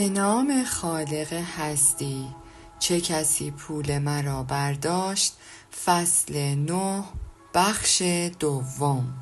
به نام خالق هستی، چه کسی پول مرا برداشت. فصل 9، بخش دوم.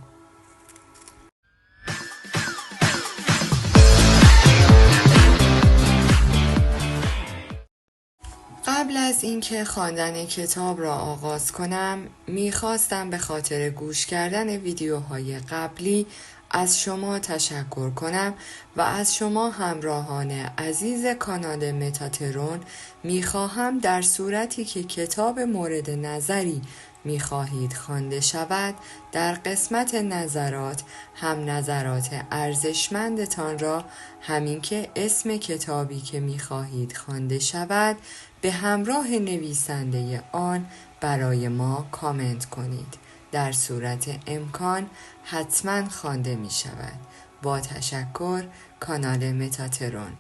قبل از اینکه خواندن کتاب را آغاز کنم، میخواستم به خاطر گوش کردن ویدیوهای قبلی از شما تشکر کنم و از شما همراهان عزیز کانال متاترون میخواهم در صورتی که کتاب مورد نظری میخواهید خوانده شود، در قسمت نظرات هم نظرات ارزشمندتان را، همین که اسم کتابی که میخواهید خوانده شود به همراه نویسنده آن برای ما کامنت کنید. در صورت امکان حتما خوانده می شود. با تشکر، کانال متاترون.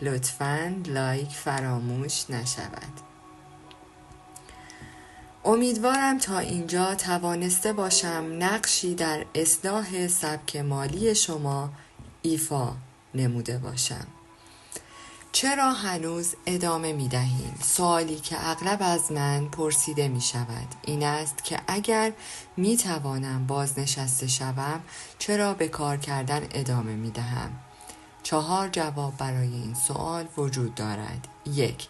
لطفاً لایک فراموش نشود. امیدوارم تا اینجا توانسته باشم نقشی در اصلاح سبک مالی شما ایفا نموده باشم. چرا هنوز ادامه می دهیم؟ سوالی که اغلب از من پرسیده می شود این است که اگر می توانم بازنشسته شوم چرا به کار کردن ادامه می دهم؟ 4 جواب برای این سوال وجود دارد. 1.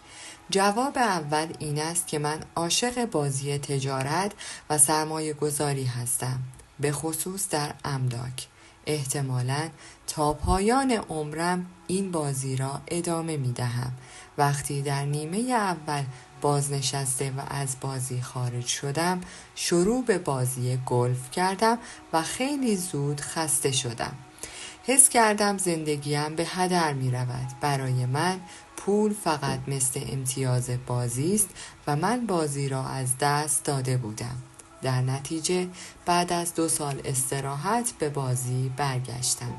جواب اول این است که من عاشق بازی تجارت و سرمایه گذاری هستم، به خصوص در املاک. احتمالاً تا پایان عمرم این بازی را ادامه می دهم. وقتی در نیمه اول بازنشسته و از بازی خارج شدم، شروع به بازی گلف کردم و خیلی زود خسته شدم. حس کردم زندگیم به هدر می رود. برای من پول فقط مثل امتیاز بازی است و من بازی را از دست داده بودم. در نتیجه بعد از 2 سال استراحت به بازی برگشتم.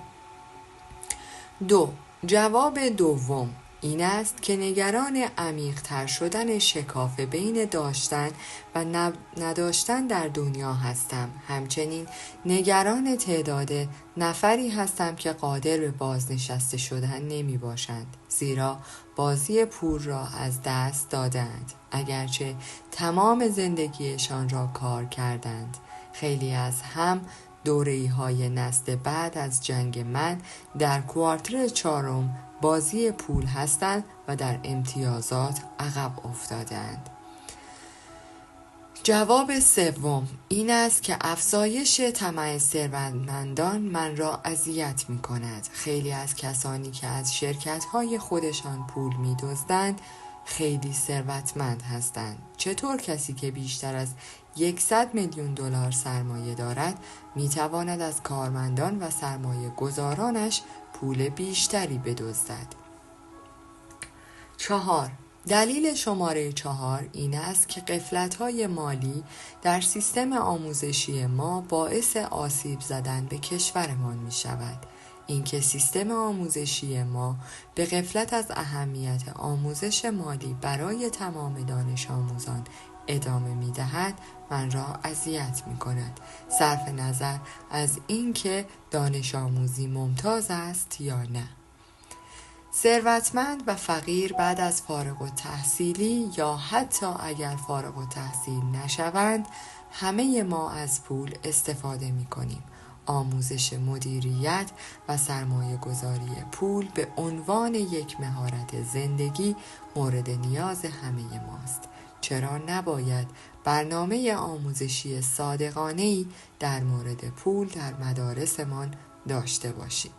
2. جواب دوم این است که نگران عمیق‌تر شدن شکاف بین داشتن و نداشتن در دنیا هستم. همچنین نگران تعداد نفری هستم که قادر به بازنشسته شدن نمی باشند، زیرا بازی پول را از دست دادند، اگرچه تمام زندگیشان را کار کردند. خیلی از هم دوره‌های نسل بعد از جنگ من در کوارتر 4 بازی پول هستند و در امتیازات عقب افتادند. جواب سوم این است که افزایش طمع ثروتمندان من را اذیت می کند. خیلی از کسانی که از شرکت‌های خودشان پول می دزدند خیلی ثروتمند هستند. چطور کسی که بیشتر از 100 میلیون دلار سرمایه دارد می تواند از کارمندان و سرمایه گذارانش پول بیشتری بدزدد؟ 4. دلیل شماره 4 این است که غفلت‌های مالی در سیستم آموزشی ما باعث آسیب زدن به کشورمان می شود. اینکه سیستم آموزشی ما به غفلت از اهمیت آموزش مالی برای تمام دانش آموزان ادامه می دهد من را اذیت می کند، صرف نظر از اینکه دانش آموزی ممتاز است یا نه. ثروتمند و فقیر بعد از فارغ التحصیلی یا حتی اگر فارغ التحصیل نشوند، همه ما از پول استفاده می کنیم. آموزش مدیریت و سرمایه گذاری پول به عنوان یک مهارت زندگی مورد نیاز همه ماست. چرا نباید برنامه آموزشی صادقانه‌ای در مورد پول در مدارسمان داشته باشیم؟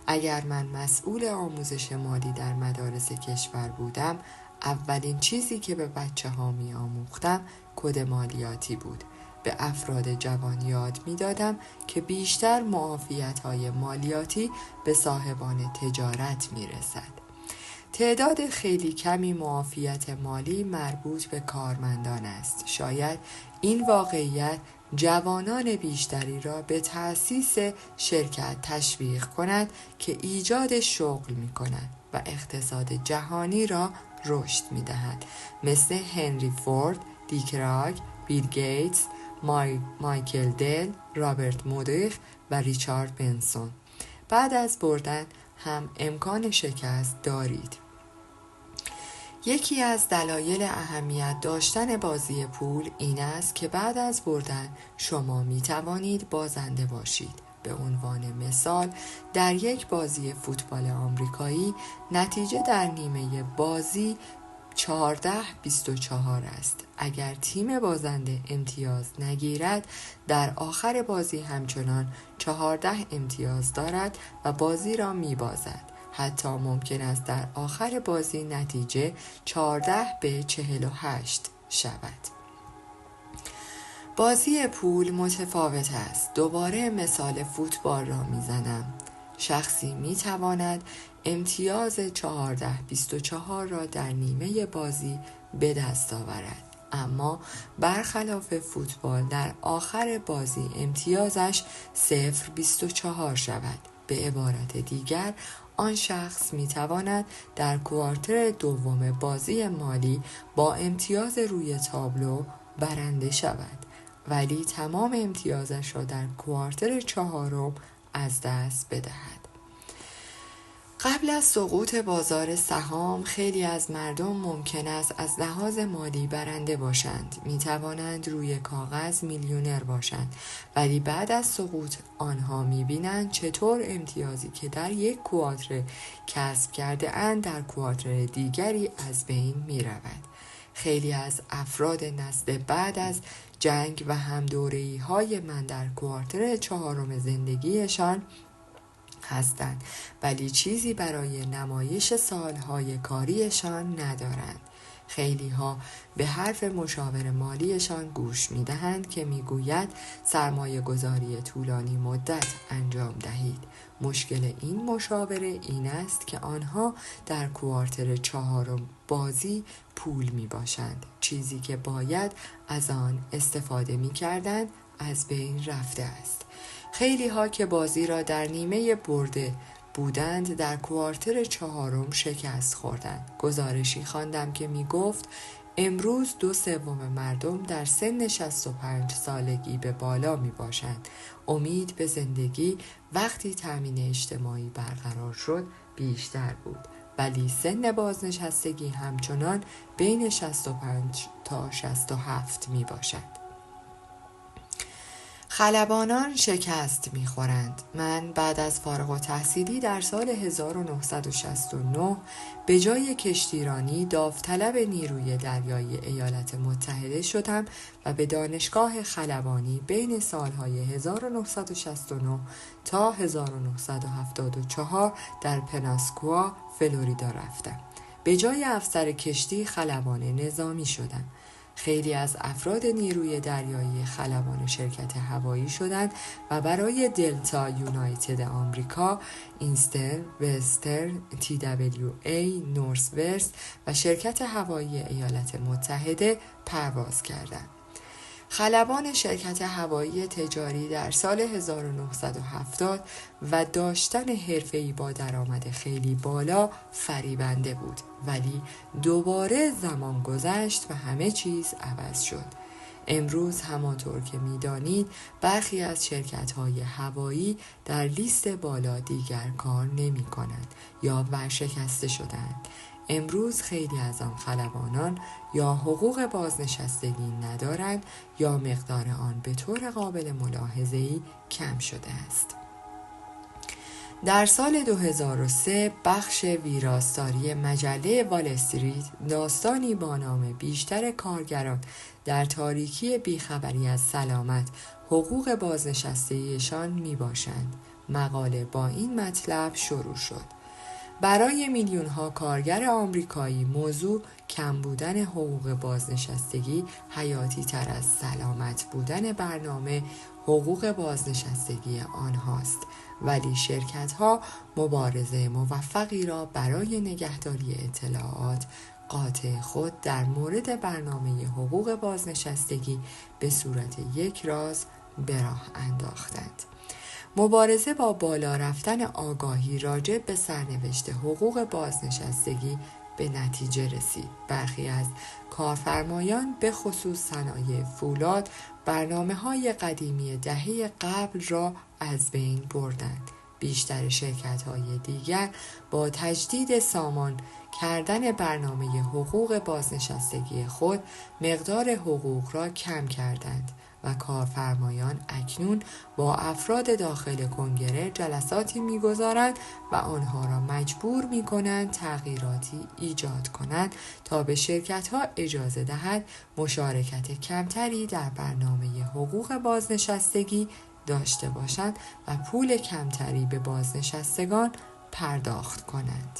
اگر من مسئول آموزش مالی در مدارس کشور بودم، اولین چیزی که به بچه‌ها می‌آموختم کد مالیاتی بود. به افراد جوان یاد می‌دادم که بیشتر معافیت‌های مالیاتی به صاحبان تجارت می‌رسد. تعداد خیلی کمی معافیت مالی مربوط به کارمندان است. شاید این واقعیت جوانان بیشتری را به تأسیس شرکت تشویق کند که ایجاد شغل می کند و اقتصاد جهانی را رشد می دهد، مثل هنری فورد، دیک راگ، بیل گیتس، مایکل دل، رابرت مودیخ و ریچارد بنسون. بعد از بردن هم امکان شکست دارید. یکی از دلایل اهمیت داشتن بازی پول این است که بعد از بردن شما می توانید بازنده باشید. به عنوان مثال در یک بازی فوتبال آمریکایی نتیجه در نیمه بازی 14-24 است. اگر تیم بازنده امتیاز نگیرد در آخر بازی همچنان 14 امتیاز دارد و بازی را می بازد. حتی ممکن است در آخر بازی نتیجه 14-48 شود. بازی پول متفاوت است. دوباره مثال فوتبال را میزنم. شخصی میتواند امتیاز 14-24 را در نیمه بازی به دست آورد، اما برخلاف فوتبال در آخر بازی امتیازش 0-24 شود. به عبارت دیگر آن شخص میتواند در کوارتر دوم بازی مالی با امتیاز روی تابلو برنده شود، ولی تمام امتیازش را در کوارتر چهارم از دست بدهد. قبل از سقوط بازار سهام خیلی از مردم ممکن است از لحاظ مالی برنده باشند، می توانند روی کاغذ میلیونر باشند، ولی بعد از سقوط آنها می بینند چطور امتیازی که در یک کوارتر کسب کرده اند در کوارتر دیگری از بین می رود. خیلی از افراد نسل بعد از جنگ و همدوره‌ای های من در کوارتر چهارم زندگیشان هستند، ولی چیزی برای نمایش سالهای کاریشان ندارند. خیلی ها به حرف مشاور مالیشان گوش می دهند که می گوید سرمایه گذاری طولانی مدت انجام دهید. مشکل این مشاوره این است که آنها در کوارتر چهارم بازی پول می باشند. چیزی که باید از آن استفاده می کردند از بین رفته است. خیلی ها که بازی را در نیمه برده بودند در کوارتر چهارم شکست خوردند. گزارشی خواندم که می گفت امروز 2/3 مردم در سن 65 سالگی به بالا می باشند. امید به زندگی وقتی تامین اجتماعی برقرار شد بیشتر بود، ولی سن بازنشستگی همچنان بین 65 تا 67 می باشد. خلبانان شکست می‌خورند. من بعد از فارغ التحصیلی در سال 1969 به جای کشتیرانی داوطلب نیروی دریایی ایالات متحده شدم و به دانشگاه خلبانی بین سالهای 1969 تا 1974 در پناسکوا، فلوریدا رفتم. به جای افسر کشتی خلبان نظامی شدم. خیلی از افراد نیروی دریایی خلبان شرکت هوایی شدند و برای دلتا یونایتد آمریکا، اینسترن، وسترن، TWA، نورثوست و شرکت هوایی ایالات متحده پرواز کردند. خلبان شرکت هوایی تجاری در سال 1970 و داشتن حرفه‌ای با درآمد خیلی بالا فریبنده بود، ولی دوباره زمان گذشت و همه چیز عوض شد. امروز همانطور که می‌دانید برخی از شرکت‌های هوایی در لیست بالا دیگر کار نمی‌کنند یا ورشکسته شدند. امروز خیلی از آن خلبانان یا حقوق بازنشستگی ندارند یا مقدار آن به طور قابل ملاحظه‌ای کم شده است. در سال 2003 بخش ویراستاری مجله وال استریت داستانی با نام بیشتر کارگران در تاریکی بیخبری از سلامت حقوق بازنشستگیشان می باشند. مقاله با این مطلب شروع شد. برای میلیون‌ها کارگر آمریکایی موضوع کم بودن حقوق بازنشستگی حیاتی تر از سلامت بودن برنامه حقوق بازنشستگی آنهاست، ولی شرکت‌ها مبارزه موفقی را برای نگهداری اطلاعات قاطع خود در مورد برنامه حقوق بازنشستگی به صورت یک راز به راه انداختند. مبارزه با بالا رفتن آگاهی راجع به سرنوشت حقوق بازنشستگی به نتیجه رسید. برخی از کارفرمایان به خصوص صنایع فولاد برنامه‌های قدیمی دهه قبل را از بین بردند. بیشتر شرکت‌های دیگر با تجدید سامان کردن برنامه حقوق بازنشستگی خود مقدار حقوق را کم کردند و کارفرمایان اکنون با افراد داخل کنگره جلساتی می‌گذارند و آنها را مجبور می‌کنند تغییراتی ایجاد کنند تا به شرکت‌ها اجازه دهد مشارکت کمتری در برنامه حقوق بازنشستگی داشته باشند و پول کمتری به بازنشستگان پرداخت کنند.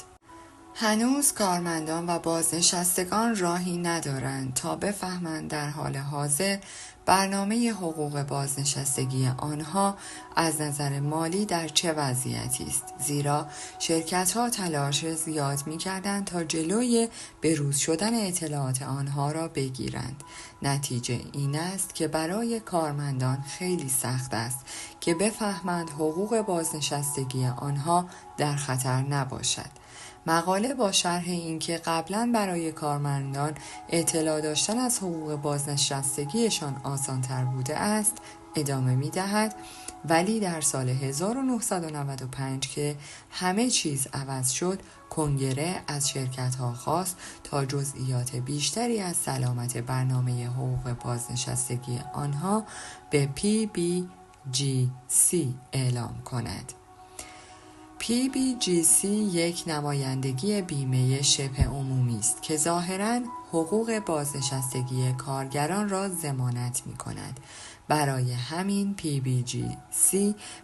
هنوز کارمندان و بازنشستگان راهی ندارند تا بفهمند در حال حاضر برنامه حقوق بازنشستگی آنها از نظر مالی در چه وضعیتی است، زیرا شرکت‌ها تلاش زیاد می‌کردند تا جلوی بروز شدن اطلاعات آنها را بگیرند. نتیجه این است که برای کارمندان خیلی سخت است که بفهمند حقوق بازنشستگی آنها در خطر نباشد. مقاله با شرح اینکه قبلا برای کارمندان اطلاع داشتن از حقوق بازنشستگیشان آسان‌تر بوده است ادامه می‌دهد، ولی در سال 1995 که همه چیز عوض شد، کنگره از شرکت‌ها خواست تا جزئیات بیشتری از سلامت برنامه حقوق بازنشستگی آنها به PBGC اعلام کند. PBGC یک نمایندگی بیمه شبه عمومی است که ظاهراً حقوق بازنشستگی کارگران را ضمانت می‌کند. برای همین PBGC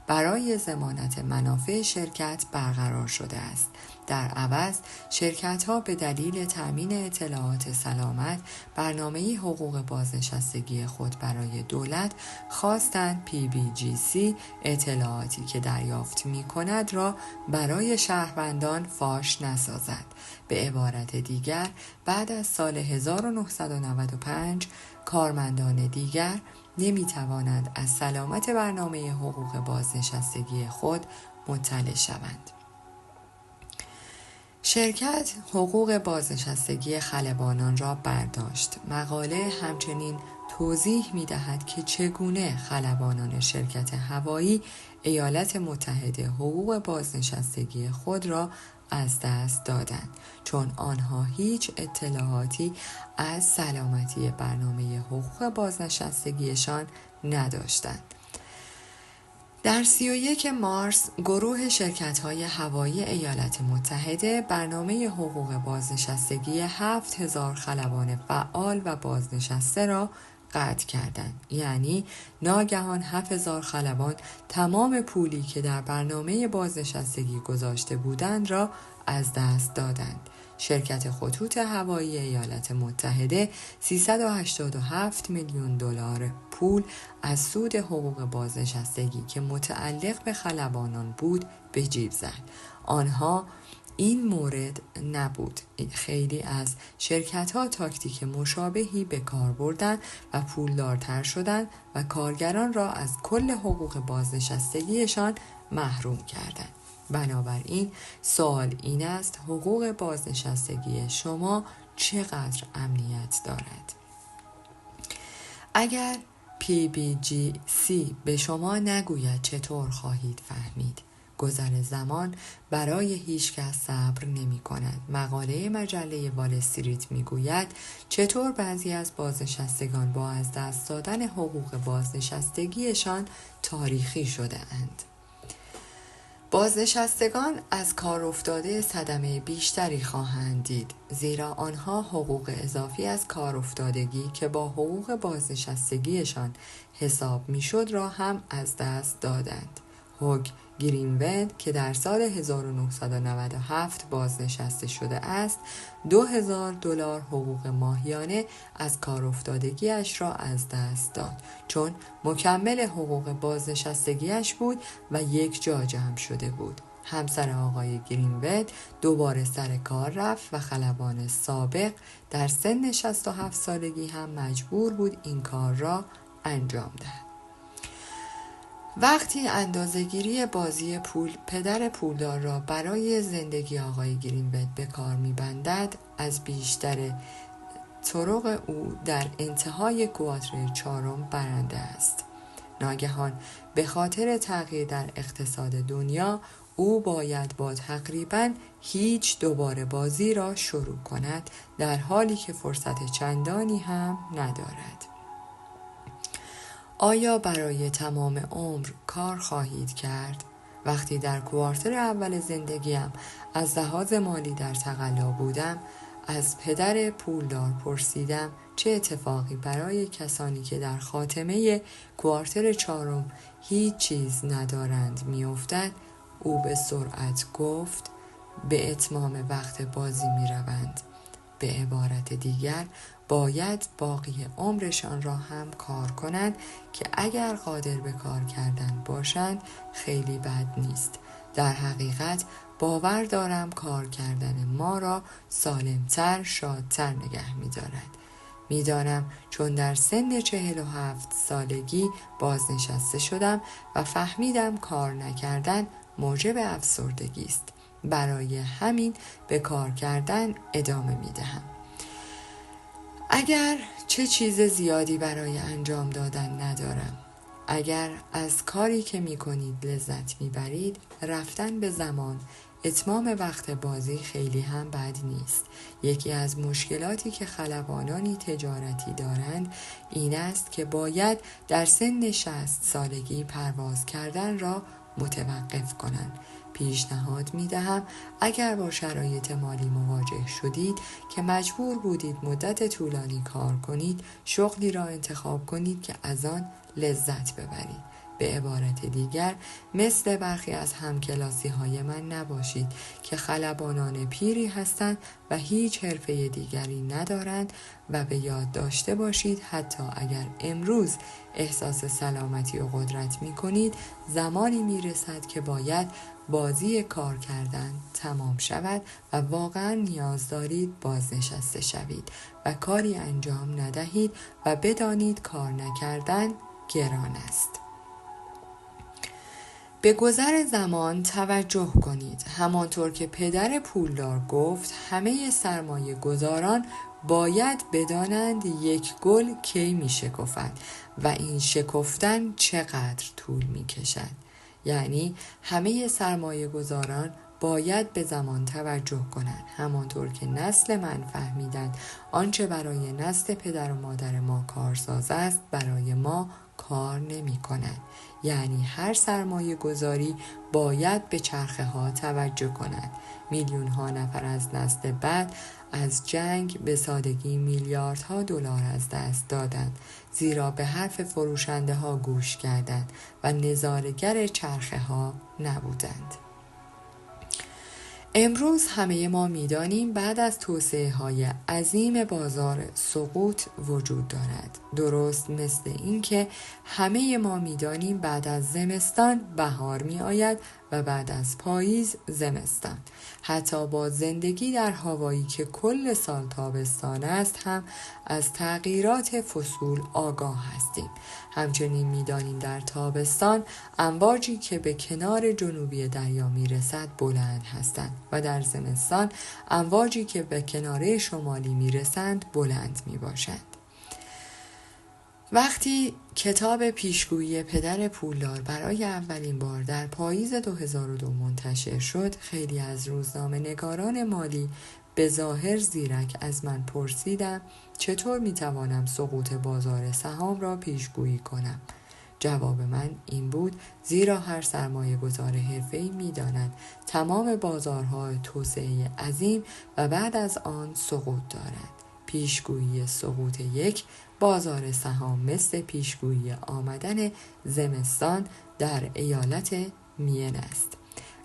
برای ضمانت منافع شرکت برقرار شده است. در عوض شرکت‌ها به دلیل تأمین اطلاعات سلامت برنامه حقوق بازنشستگی خود برای دولت خواستند PBGC اطلاعاتی که دریافت می‌کند را برای شهروندان فاش نسازد. به عبارت دیگر بعد از سال 1995 کارمندان دیگر نمی‌توانند از سلامت برنامه حقوق بازنشستگی خود مطلع شوند. شرکت حقوق بازنشستگی خلبانان را برداشت. مقاله همچنین توضیح می‌دهد که چگونه خلبانان شرکت هوایی ایالات متحده حقوق بازنشستگی خود را از دست دادند، چون آنها هیچ اطلاعاتی از سلامتی برنامه حقوق بازنشستگیشان نداشتند. در 31 مارس گروه شرکت‌های هوایی ایالات متحده برنامه حقوق بازنشستگی 7000 خلبان فعال و بازنشسته را قطع کردند. یعنی ناگهان 7000 خلبان تمام پولی که در برنامه بازنشستگی گذاشته بودند را از دست دادند. شرکت خطوط هوایی ایالات متحده 387 میلیون دلار پول از سود حقوق بازنشستگی که متعلق به خلبانان بود به جیب زد. آنها این مورد نبود. خیلی از شرکت‌ها تاکتیک مشابهی به کار بردند و پولدارتر شدند و کارگران را از کل حقوق بازنشستگیشان محروم کردند. بنابراین سوال این است حقوق بازنشستگی شما چقدر امنیت دارد؟ اگر PBGC به شما نگوید چطور خواهید فهمید؟ گذر زمان برای هیچ کس صبر نمی کند. مقاله مجله وال استریت می گوید چطور بعضی از بازنشستگان با از دست دادن حقوق بازنشستگیشان تاریخی شده اند. بازنشستگان از کار افتاده صدمه بیشتری خواهند دید، زیرا آنها حقوق اضافی از کار افتادگی که با حقوق بازنشستگیشان حساب میشد را هم از دست دادند. هوگ گرینوند که در سال 1997 بازنشسته شده است، $2000 حقوق ماهیانه از کار افتادگیش را از دست داد، چون مکمل حقوق بازنشستگیش بود و یک جا جمع شده بود. همسر آقای گرینوند دوباره سر کار رفت و خلبان سابق در سن 67 سالگی هم مجبور بود این کار را انجام دهد. وقتی اندازه‌گیری بازی پول پدر پولدار را برای زندگی آقای گرینوند به کار می‌بندد، از بیشتر طرق او در انتهای کوارتر چهارم برنده است. ناگهان به خاطر تغییر در اقتصاد دنیا او باید با تقریباً هیچ دوباره بازی را شروع کند، در حالی که فرصت چندانی هم ندارد. آیا برای تمام عمر کار خواهید کرد؟ وقتی در کوارتر اول زندگیم از لحاظ مالی در تقلا بودم، از پدر پولدار پرسیدم چه اتفاقی برای کسانی که در خاتمه کوارتر چهارم هیچ چیز ندارند میافتد. او به سرعت گفت به اتمام وقت بازی می روند. به عبارت دیگر باید باقی عمرشان را هم کار کنند که اگر قادر به کار کردن باشند خیلی بد نیست. در حقیقت باور دارم کار کردن ما را سالمتر، شادتر نگه می دارد. می دانم چون در سن 47 سالگی بازنشسته شدم و فهمیدم کار نکردن موجب افسردگی است. برای همین به کار کردن ادامه می دهم. اگر چه چیز زیادی برای انجام دادن ندارم. اگر از کاری که می کنید لذت می برید، رفتن به زمان، اتمام وقت بازی خیلی هم بد نیست. یکی از مشکلاتی که خلبانانی تجارتی دارند این است که باید در سن 60 سالگی پرواز کردن را متوقف کنند. پیشنهاد می دهم اگر با شرایط مالی مواجه شدید که مجبور بودید مدت طولانی کار کنید، شغلی را انتخاب کنید که از آن لذت ببرید. به عبارت دیگر مثل برخی از همکلاسی های من نباشید که خلبانان پیری هستند و هیچ حرفه دیگری ندارند و به یاد داشته باشید حتی اگر امروز احساس سلامتی و قدرت می کنید، زمانی می رسد که باید بازی کار کردن تمام شود و واقعا نیاز دارید بازنشسته شوید و کاری انجام ندهید و بدانید کار نکردن گران است. به گذر زمان توجه کنید. همانطور که پدر پولدار گفت همه سرمایه گذاران باید بدانند یک گل کی می شکفد و این شکفتن چقدر طول می کشد. یعنی همه سرمایه گذاران باید به زمان توجه کنند. همانطور که نسل من فهمیدند آنچه برای نسل پدر و مادر ما کارساز است برای ما کار نمی کند. یعنی هر سرمایه گذاری باید به چرخه ها توجه کند. میلیون ها نفر از نسل بعد از جنگ به سادگی میلیاردها دلار از دست دادند، زیرا به حرف فروشنده ها گوش کردند و نظاره‌گر چرخه ها نبودند. امروز همه ما می‌دانیم بعد از توسعه های عظیم بازار سقوط وجود دارد. درست مثل این که همه ما می‌دانیم بعد از زمستان بهار می‌آید و بعد از پاییز زمستان. حتی با زندگی در هاوایی که کل سال تابستان است هم از تغییرات فصول آگاه هستیم. همچنین می‌دانیم در تابستان امواجی که به کنار جنوبی دریا می‌رسد بلند هستند و در زمستان امواجی که به کناره شمالی می‌رسند بلند می‌باشند. وقتی کتاب پیشگویی پدر پولدار برای اولین بار در پاییز 2002 منتشر شد، خیلی از روزنامه‌نگاران مالی به ظاهر زیرک از من پرسیدند چطور میتوانم سقوط بازار سهام را پیشگویی کنم. جواب من این بود زیرا هر سرمایه گذار حرفه‌ای می‌داند تمام بازارها توسعه عظیم و بعد از آن سقوط دارد. پیشگویی سقوط یک بازار سهام مثل پیشگویی آمدن زمستان در ایالت مین است.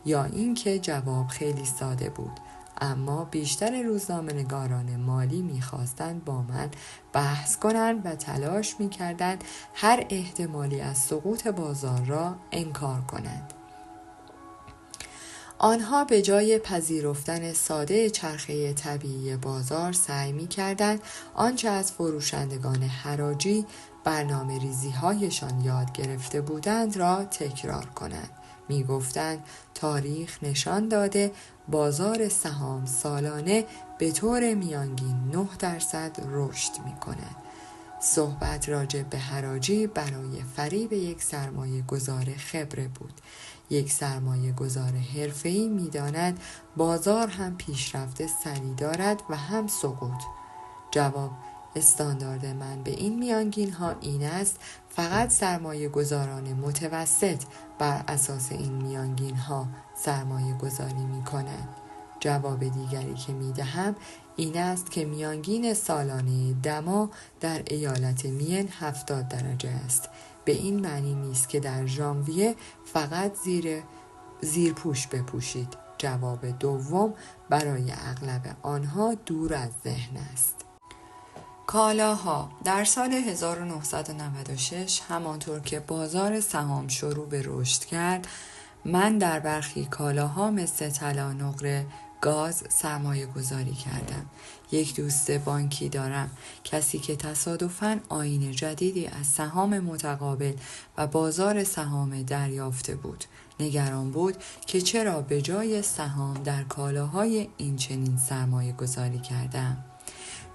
یا اینکه جواب خیلی ساده بود، اما بیشتر روزنامه‌نگاران مالی می‌خواستند با من بحث کنند و تلاش می‌کردند هر احتمالی از سقوط بازار را انکار کنند. آنها به جای پذیرفتن ساده چرخه طبیعی بازار سعی می‌کردند آنچه از فروشندگان حراجی برنامه ریزی‌هایشان یاد گرفته بودند را تکرار کنند. می‌گفتند تاریخ نشان داده بازار سهام سالانه به طور میانگین 9% رشد می‌کند. صحبت راجع به حراجی برای فریب یک سرمایه گذار خبره بود. یک سرمایه گذار حرفه‌ای می‌داند بازار هم پیشرفت سریع دارد و هم سقوط. جواب استاندارد من به این میانگین ها این است: فقط سرمایه گذاران متوسط بر اساس این میانگین ها سرمایه گذاری می کنند. جواب دیگری که می دهم این است که میانگین سالانه دما در ایالت مین 70 درجه است. به این معنی نیست که در ژانویه فقط زیرپوش بپوشید. جواب دوم برای اغلب آنها دور از ذهن است. کالاها در سال 1996 همانطور که بازار سهام شروع به رشد کرد، من در برخی کالاها مثل طلا، نقره، گاز سرمایه گذاری کردم. یک دوست بانکی دارم، کسی که تصادفاً آیین جدیدی از سهام متقابل و بازار سهام دریافته بود. نگران بود که چرا به جای سهام در کالاهای این چنین سرمایه گذاری کردم.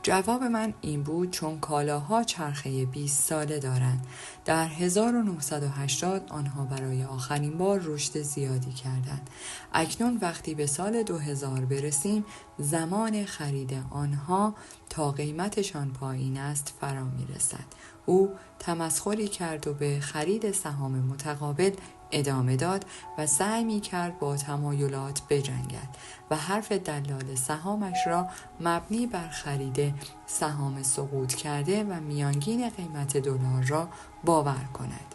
جواب من این بود چون کالاها چرخه 20 ساله دارند. در 1980 آنها برای آخرین بار رشد زیادی کردند. اکنون وقتی به سال 2000 برسیم، زمان خرید آنها تا قیمتشان پایین است فرا می رسد. او تمسخری کرد و به خرید سهام متقابل ادامه داد و سعی می کرد با تمایلات بجنگد و حرف دلال سهامش را مبنی بر خرید سهام سقوط کرده و میانگین قیمت دلار را باور کند.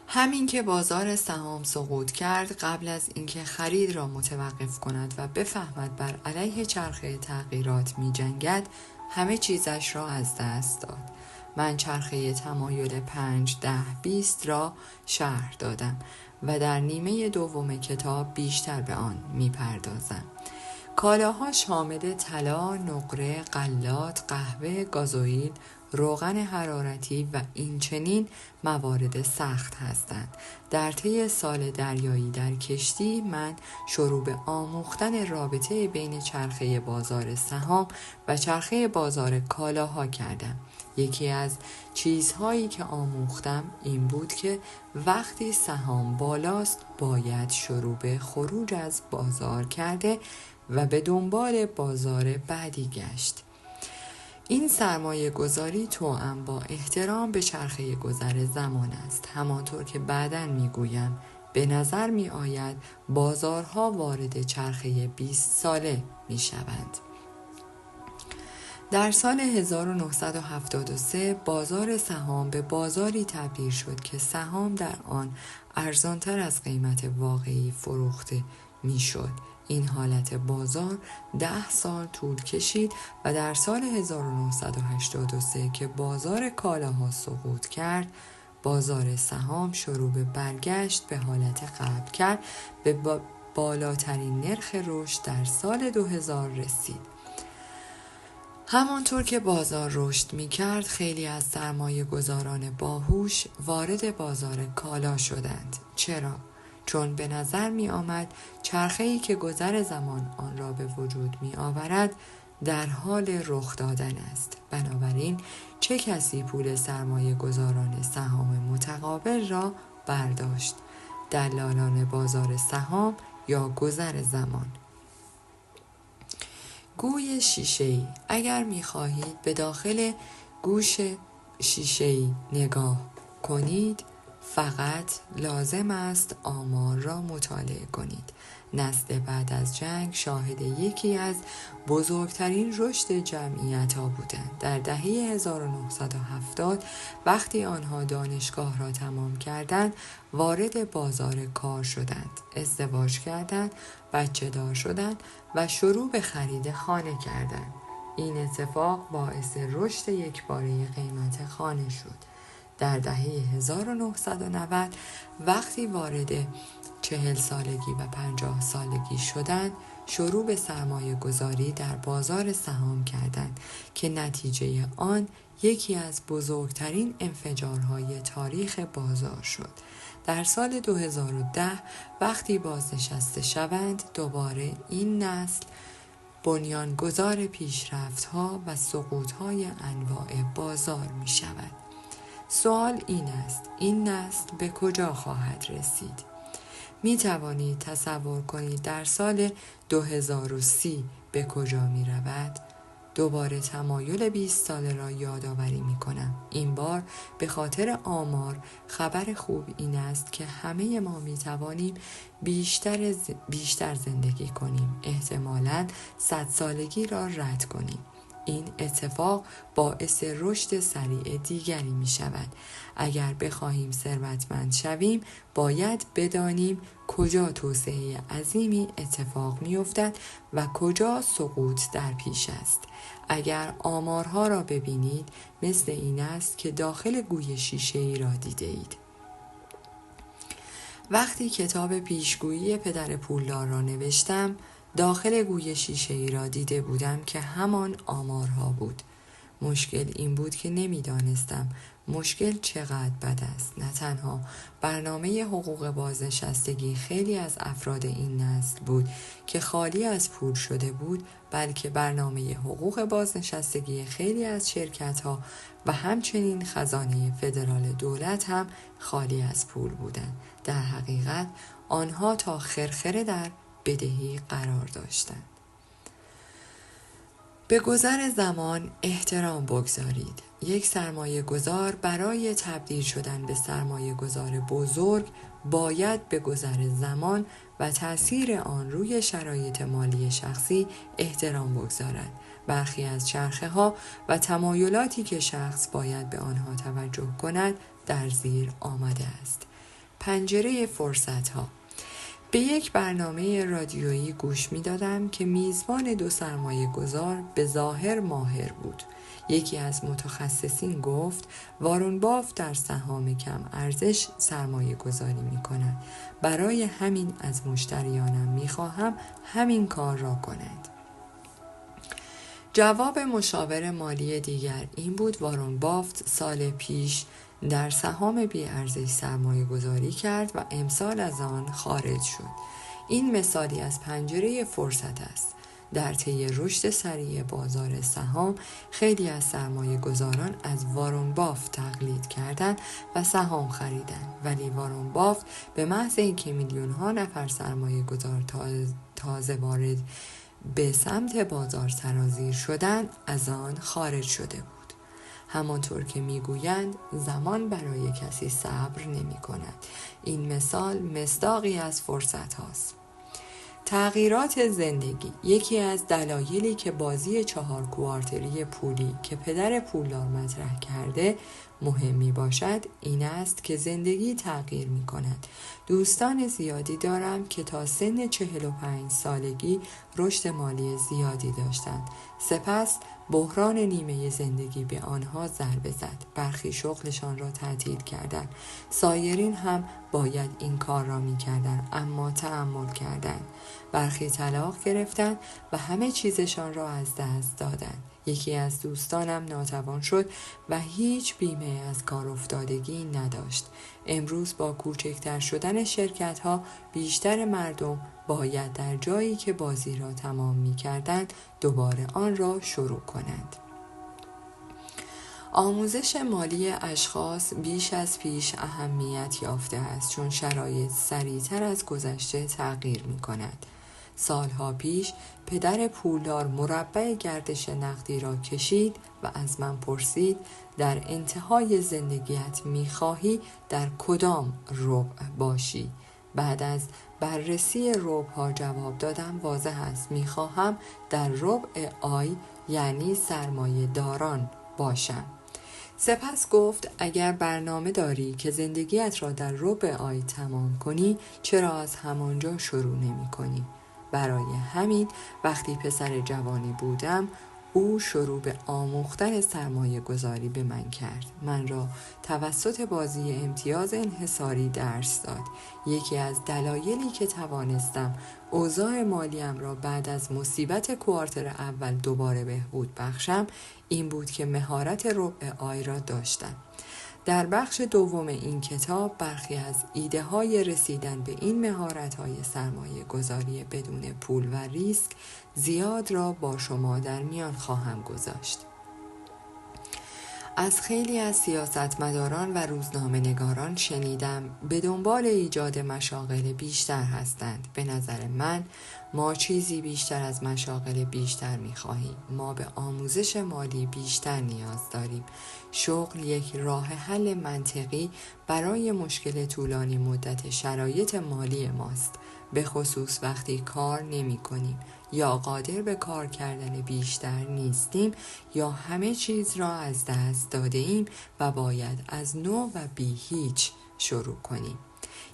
همین که بازار سهام سقوط کرد، قبل از اینکه خرید را متوقف کند و بفهمد بر علیه چرخه تغییرات می جنگد، همه چیزش را از دست داد. من چرخه تمایل 5، 10، 20 را شرح دادم و در نیمه دوم کتاب بیشتر به آن می پردازم. کالاها شامل طلا، نقره، غلات، قهوه، گازوئیل، روغن حرارتی و این چنین موارد سخت هستند. در طی سال دریایی در کشتی من شروع به آموختن رابطه بین چرخه بازار سهام و چرخه بازار کالاها کردم. یکی از چیزهایی که آموختم این بود که وقتی سهام بالاست باید شروع به خروج از بازار کرده و به دنبال بازار بعدی گشت. این سرمایه گذاری توأم با احترام به چرخه گذر زمان است. همانطور که بعداً میگویم، به نظر می آید بازارها وارد چرخه 20 ساله می شوند. در سال 1973 بازار سهام به بازاری تبدیل شد که سهام در آن ارزانتر از قیمت واقعی فروخته می شد. این حالت بازار 10 سال طول کشید و در سال 1983 که بازار کالاها سقوط کرد، بازار سهام شروع به برگشت به حالت قبل کرد، به بالاترین نرخ رشد در سال 2000 رسید. همانطور که بازار رشد می کرد، خیلی از سرمایه گذاران باهوش وارد بازار کالا شدند. چرا؟ چون به نظر می آمد چرخه‌ای که گذر زمان آن را به وجود می آورد در حال رخ دادن است. بنابراین چه کسی پول سرمایه گذاران سهام متقابل را برداشت؟ دلالان بازار سهام یا گذر زمان؟ گوی شیشه‌ای. اگر می‌خواهید به داخل گوش شیشه‌ای نگاه کنید، فقط لازم است آمار را مطالعه کنید. نسل بعد از جنگ شاهد یکی از بزرگترین رشد جمعیت‌ها بودند. در دهه 1970 وقتی آنها دانشگاه را تمام کردند، وارد بازار کار شدند، ازدواج کردند، بچه دار شدند و شروع به خرید خانه کردند. این اتفاق باعث رشد یکباره قیمت خانه شد. در دهه 1990 وقتی وارد 40 سالگی و 50 سالگی شدند، شروع به سرمایه گذاری در بازار سهام کردند که نتیجه آن یکی از بزرگترین انفجارهای تاریخ بازار شد. در سال 2010 وقتی بازنشسته شوند، دوباره این نسل بنیانگذار پیشرفت‌ها و سقوط‌های انواع بازار می‌شود. سوال این است: این نسل به کجا خواهد رسید؟ می توانید تصور کنید در سال 2030 به کجا می رود؟ دوباره تمایل 20 ساله را یادآوری می کنم. این بار به خاطر آمار خبر خوب این است که همه ما می توانیم بیشتر زندگی کنیم. احتمالاً 100 سالگی را رد کنیم. این اتفاق باعث رشد سریع دیگری می شود. اگر بخواهیم ثروتمند شویم، باید بدانیم کجا توسعه عظیمی اتفاق می افتد و کجا سقوط در پیش است. اگر آمارها را ببینید، مثل این است که داخل گوی شیشه‌ای را دیده اید. وقتی کتاب پیشگویی پدر پولدار را نوشتم، داخل گوی شیشه‌ای را دیده بودم که همان آمارها بود. مشکل این بود که نمی‌دانستم مشکل چقدر بد است. نه تنها برنامه حقوق بازنشستگی خیلی از افراد این نسل بود که خالی از پول شده بود، بلکه برنامه حقوق بازنشستگی خیلی از شرکت‌ها و همچنین خزانه فدرال دولت هم خالی از پول بودند. در حقیقت آنها تا خرخره در بدهی قرار داشتند. به گذر زمان احترام بگذارید. یک سرمایه گذار برای تبدیل شدن به سرمایه گذار بزرگ باید به گذر زمان و تأثیر آن روی شرایط مالی شخصی احترام بگذارد. برخی از چرخه ها و تمایلاتی که شخص باید به آنها توجه کند در زیر آمده است. پنجره فرصت ها. به یک برنامه رادیویی گوش می دادم که میزبان دو سرمایه گذار به ظاهر ماهر بود. یکی از متخصصین گفت وارون بافت در سهام کم ارزش سرمایه گذاری می کند. برای همین از مشتریانم می خواهم همین کار را کنند. جواب مشاور مالی دیگر این بود وارون بافت سال پیش در سهام بی ارزش سرمایه گذاری کرد و امسال از آن خارج شد. این مثالی از پنجره فرصت است. در طی رشد سریع بازار سهام، خیلی از سرمایه گذاران از وارون بافت تقلید کردند و سهام خریدند، ولی وارون بافت به محض اینکه میلیون ها نفر سرمایه گذار تازه وارد به سمت بازار سرازیر شدند، از آن خارج شده بود. همانطور که میگویند زمان برای کسی صبر نمی کند. این مثال مصداقی از فرصت هاست. تغییرات زندگی. یکی از دلایلی که بازی 4 کوارتری پولی که پدر پولدار مطرح کرده مهم می باشد این است که زندگی تغییر می کند. دوستان زیادی دارم که تا سن 45 سالگی رشد مالی زیادی داشتند. سپس بحران نیمه زندگی به آنها ضربه زد. برخی شغلشان را تعطیل کردند. سایرین هم باید این کار را می کردند اما تحمل کردند. برخی طلاق گرفتند و همه چیزشان را از دست دادند. یکی از دوستانم ناتوان شد و هیچ بیمه از کار افتادگی نداشت. امروز با کوچکتر شدن شرکت‌ها بیشتر مردم باید در جایی که بازی را تمام می‌کردند دوباره آن را شروع کنند. آموزش مالی اشخاص بیش از پیش اهمیت یافته است چون شرایط سریعتر از گذشته تغییر می‌کند. سالها پیش پدر پولدار مربع گردش نقدی را کشید و از من پرسید در انتهای زندگیت می‌خواهی در کدام ربع باشی؟ بعد از بررسی ربع‌ها جواب دادم واضح است می‌خواهم در ربع آی یعنی سرمایه داران باشم. سپس گفت اگر برنامه داری که زندگیت را در ربع آی تمام کنی چرا از همانجا شروع نمی کنی؟ برای همین وقتی پسر جوانی بودم او شروع به آموختن سرمایه گذاری به من کرد. من را توسط بازی امتیاز انحصاری درس داد. یکی از دلایلی که توانستم اوضاع مالیم را بعد از مصیبت کوارتر اول دوباره بهبود بخشم این بود که مهارت ربع آی را داشتم. در بخش دوم این کتاب برخی از ایده های رسیدن به این مهارت های سرمایه گذاری بدون پول و ریسک زیاد را با شما در میان خواهم گذاشت. از خیلی از سیاستمداران و روزنامه‌نگاران شنیدم به دنبال ایجاد مشاغل بیشتر هستند. به نظر من ما چیزی بیشتر از مشاغل بیشتر می‌خواهیم. ما به آموزش مالی بیشتر نیاز داریم. شغل یک راه حل منطقی برای مشکل طولانی مدت شرایط مالی ماست، به خصوص وقتی کار نمی‌کنیم یا قادر به کار کردن بیشتر نیستیم یا همه چیز را از دست داده ایم و باید از نو و بی هیچ شروع کنیم.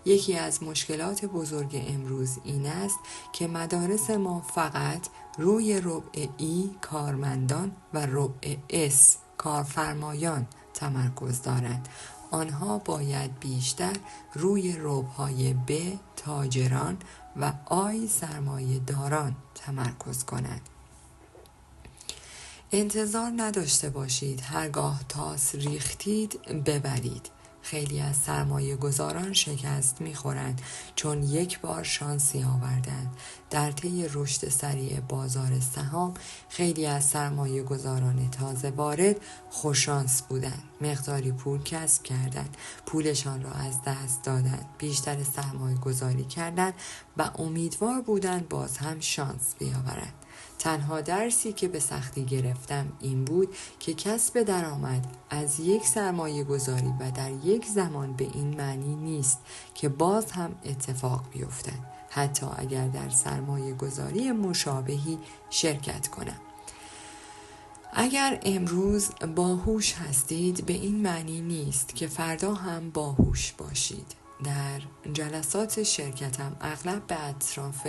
یکی از مشکلات بزرگ امروز این است که مدارس ما فقط روی ربع ای کارمندان و ربع اس کارفرمایان تمرکز دارند. آنها باید بیشتر روی ربع‌های ب تاجران و آی سرمایه داران تمرکز کنند. انتظار نداشته باشید هرگاه تاس ریختید ببرید. خیلی از سرمایه گذاران شکست می‌خورند چون یک بار شانسی آوردند. در طی رشد سریع بازار سهام خیلی از سرمایه گذاران تازه وارد خوششانس بودند. مقداری پول کسب کردند، پولشان را از دست دادند، بیشتر سرمایه گذاری کردند و امیدوار بودند باز هم شانس بیاورند. تنها درسی که به سختی گرفتم این بود که کسب درآمد از یک سرمایه گذاری و در یک زمان به این معنی نیست که باز هم اتفاق بیفتد، حتی اگر در سرمایه گذاری مشابهی شرکت کنم. اگر امروز باهوش هستید به این معنی نیست که فردا هم باهوش باشید. در جلسات شرکتم اغلب به اطراف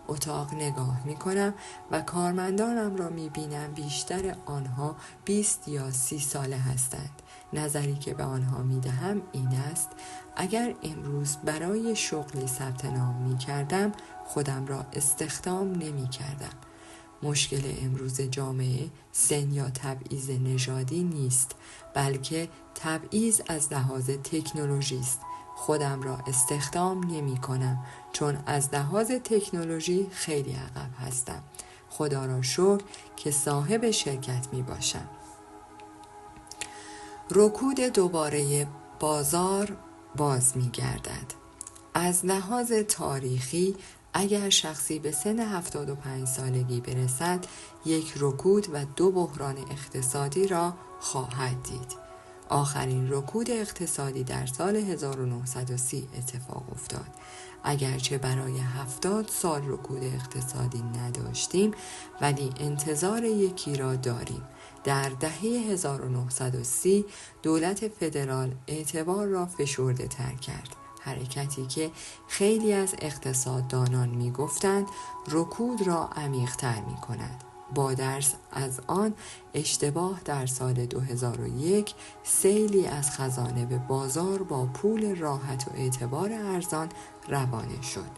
اتاق نگاه می کنم و کارمندانم را می بینم بیشتر آنها 20 یا 30 ساله هستند. نظری که به آنها می دهم این است: اگر امروز برای شغلی ثبت نام می کردم خودم را استخدام نمی کردم. مشکل امروز جامعه سن یا تبعیض نژادی نیست، بلکه تبعیض از لحاظ تکنولوژی است. خودم را استخدام نمی کنم چون از لحاظ تکنولوژی خیلی عقب هستم. خدا را شکر که صاحب شرکت می باشم. رکود دوباره بازار باز می گردد. از لحاظ تاریخی اگر شخصی به سن 75 سالگی برسد یک رکود و 2 بحران اقتصادی را خواهد دید. آخرین رکود اقتصادی در سال 1930 اتفاق افتاد. اگرچه برای 70 سال رکود اقتصادی نداشتیم ولی انتظار یکی را داریم. در دهه 1930 دولت فدرال اعتبار را فشرده تر کرد. حرکتی که خیلی از اقتصاددانان می گفتند رکود را عمیق‌تر می کند. با درس از آن اشتباه در سال 2001 سیلی از خزانه به بازار با پول راحت و اعتبار ارزان روانه شد.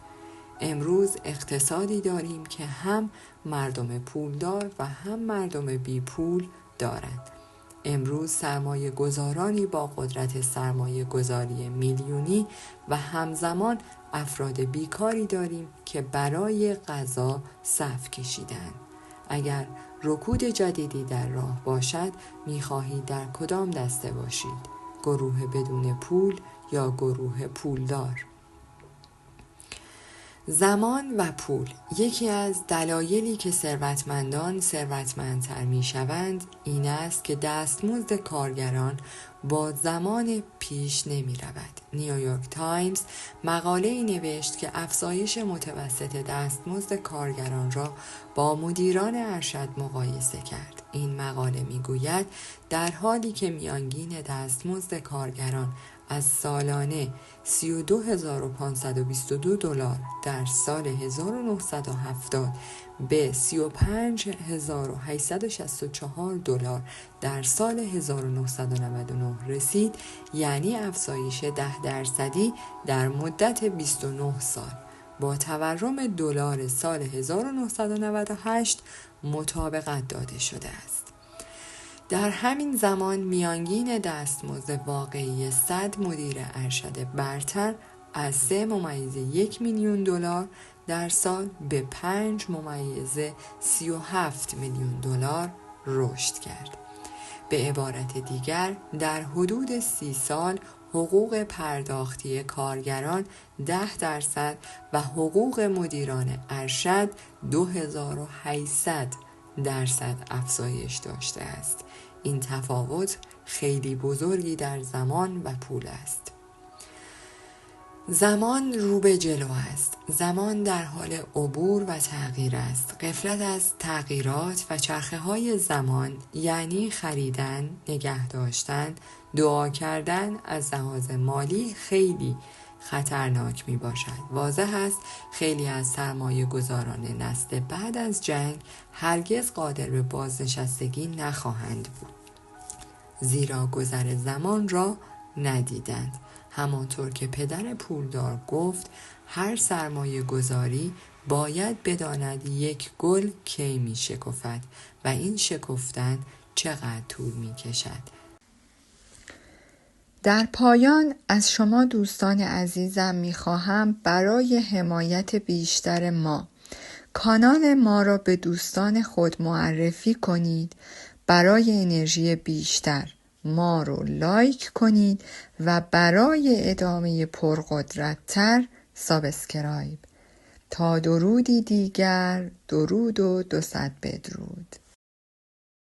امروز اقتصادی داریم که هم مردم پولدار و هم مردم بی پول دارند. امروز سرمایه گذارانی با قدرت سرمایه گذاری میلیونی و همزمان افراد بیکاری داریم که برای غذا صف کشیدند. اگر رکود جدیدی در راه باشد می‌خواهید در کدام دسته باشید؟ گروه بدون پول یا گروه پولدار؟ زمان و پول. یکی از دلایلی که ثروتمندان ثروتمندتر می‌شوند این است که دستمزد کارگران با زمان پیش نمی‌رود. نیویورک تایمز مقاله‌ای نوشت که افزایش متوسط دستمزد کارگران را با مدیران ارشد مقایسه کرد. این مقاله می‌گوید در حالی که میانگین دستمزد کارگران از سالانه $32,522 در سال 1970 به $35,864 در سال 1999 رسید، یعنی افزایش 10% در مدت 29 سال. با تورم دلار سال 1998 مطابقت داده شده است. در همین زمان میانگین دستمزد واقعی 100 مدیر ارشد برتر از 3.1 میلیون دلار در سال به 5.37 میلیون دلار رشد کرد. به عبارت دیگر در حدود 30 سال حقوق پرداختی کارگران 10% و حقوق مدیران ارشد 2800% افزایش داشته است. این تفاوت خیلی بزرگی در زمان و پول است. زمان رو به جلو است. زمان در حال عبور و تغییر است. غفلت از تغییرات و چرخه‌های زمان یعنی خریدن، نگه داشتن، دعا کردن از لحاظ مالی خیلی خطرناک می باشد. واضح است خیلی از سرمایه گذاران نسل بعد از جنگ هرگز قادر به بازنشستگی نخواهند بود، زیرا گذر زمان را ندیدند. همانطور که پدر پولدار گفت هر سرمایه گذاری باید بداند یک گل کی می شکفد و این شکفتن چقدر طول می کشد. در پایان از شما دوستان عزیزم می خواهم برای حمایت بیشتر ما کانال ما را به دوستان خود معرفی کنید. برای انرژی بیشتر ما رو لایک کنید و برای ادامه پرقدرت‌تر سابسکرایب. تا درودی دیگر، درود و 200 بدرود.